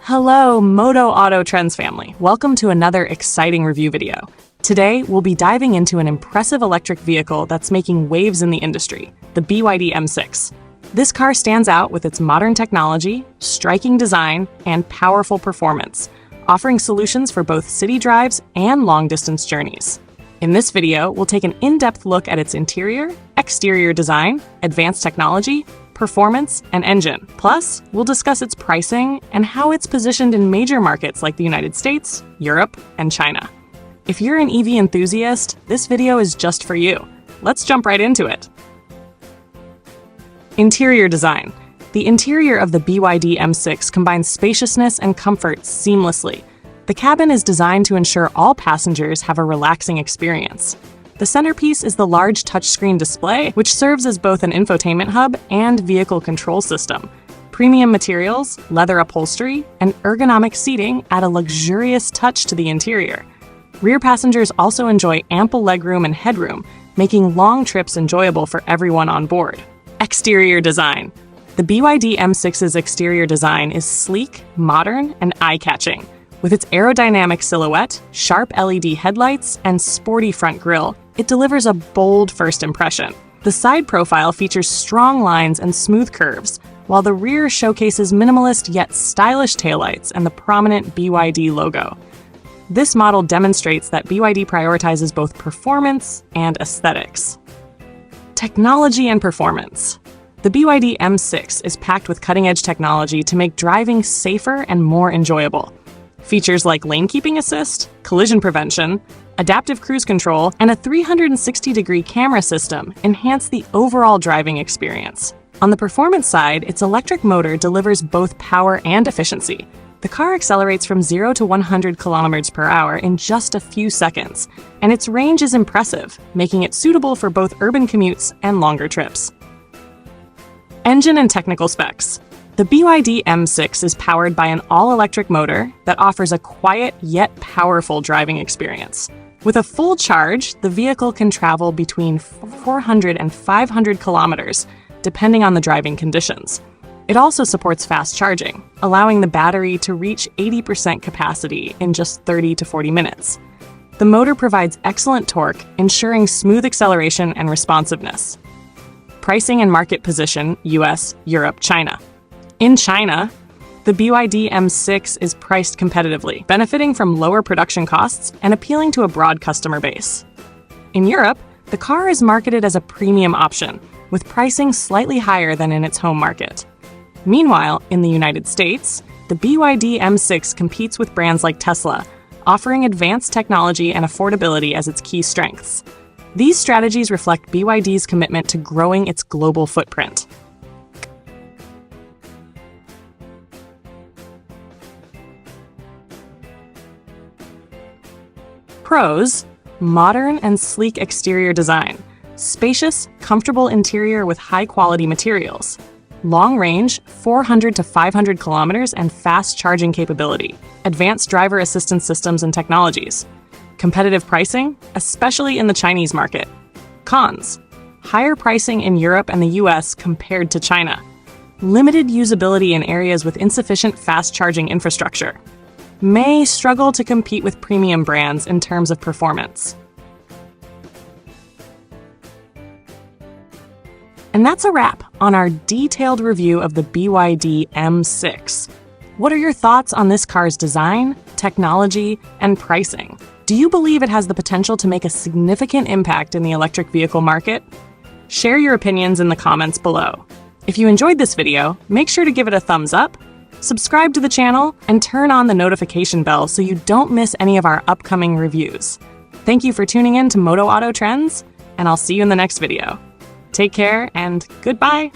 Hello, Moto Auto Trends family. Welcome to another exciting review video. Today, we'll be diving into an impressive electric vehicle that's making waves in the industry, the BYD M6. This car stands out with its modern technology, striking design, and powerful performance, offering solutions for both city drives and long-distance journeys. In this video, we'll take an in-depth look at its interior, exterior design, advanced technology, performance, and engine. Plus, we'll discuss its pricing and how it's positioned in major markets like the United States, Europe, and China. If you're an EV enthusiast, this video is just for you. Let's jump right into it. Interior design. The interior of the BYD M6 combines spaciousness and comfort seamlessly. The cabin is designed to ensure all passengers have a relaxing experience. The centerpiece is the large touchscreen display, which serves as both an infotainment hub and vehicle control system. Premium materials, leather upholstery, and ergonomic seating add a luxurious touch to the interior. Rear passengers also enjoy ample legroom and headroom, making long trips enjoyable for everyone on board. Exterior design. The BYD M6's exterior design is sleek, modern, and eye-catching. With its aerodynamic silhouette, sharp LED headlights, and sporty front grille, it delivers a bold first impression. The side profile features strong lines and smooth curves, while the rear showcases minimalist yet stylish taillights and the prominent BYD logo. This model demonstrates that BYD prioritizes both performance and aesthetics. Technology and performance. The BYD M6 is packed with cutting-edge technology to make driving safer and more enjoyable. Features like lane keeping assist, collision prevention, adaptive cruise control, and a 360-degree camera system enhance the overall driving experience. On the performance side, its electric motor delivers both power and efficiency. The car accelerates from 0 to 100 kilometers per hour in just a few seconds, and its range is impressive, making it suitable for both urban commutes and longer trips. Engine and technical specs. The BYD M6 is powered by an all-electric motor that offers a quiet yet powerful driving experience. With a full charge, the vehicle can travel between 400 and 500 kilometers, depending on the driving conditions. It also supports fast charging, allowing the battery to reach 80% capacity in just 30 to 40 minutes. The motor provides excellent torque, ensuring smooth acceleration and responsiveness. Pricing and market position: US, Europe, China. In China, the BYD M6 is priced competitively, benefiting from lower production costs and appealing to a broad customer base. In Europe, the car is marketed as a premium option, with pricing slightly higher than in its home market. Meanwhile, in the United States, the BYD M6 competes with brands like Tesla, offering advanced technology and affordability as its key strengths. These strategies reflect BYD's commitment to growing its global footprint. Pros: modern and sleek exterior design, spacious, comfortable interior with high-quality materials, long range, 400 to 500 kilometers, and fast charging capability, advanced driver assistance systems and technologies, competitive pricing, especially in the Chinese market. Cons: higher pricing in Europe and the US compared to China, limited usability in areas with insufficient fast charging infrastructure, may struggle to compete with premium brands in terms of performance. And that's a wrap on our detailed review of the BYD M6. What are your thoughts on this car's design, technology, and pricing? Do you believe it has the potential to make a significant impact in the electric vehicle market? Share your opinions in the comments below. If you enjoyed this video, make sure to give it a thumbs up, subscribe to the channel, and turn on the notification bell so you don't miss any of our upcoming reviews. Thank you for tuning in to Moto Auto Trends, and I'll see you in the next video. Take care and goodbye!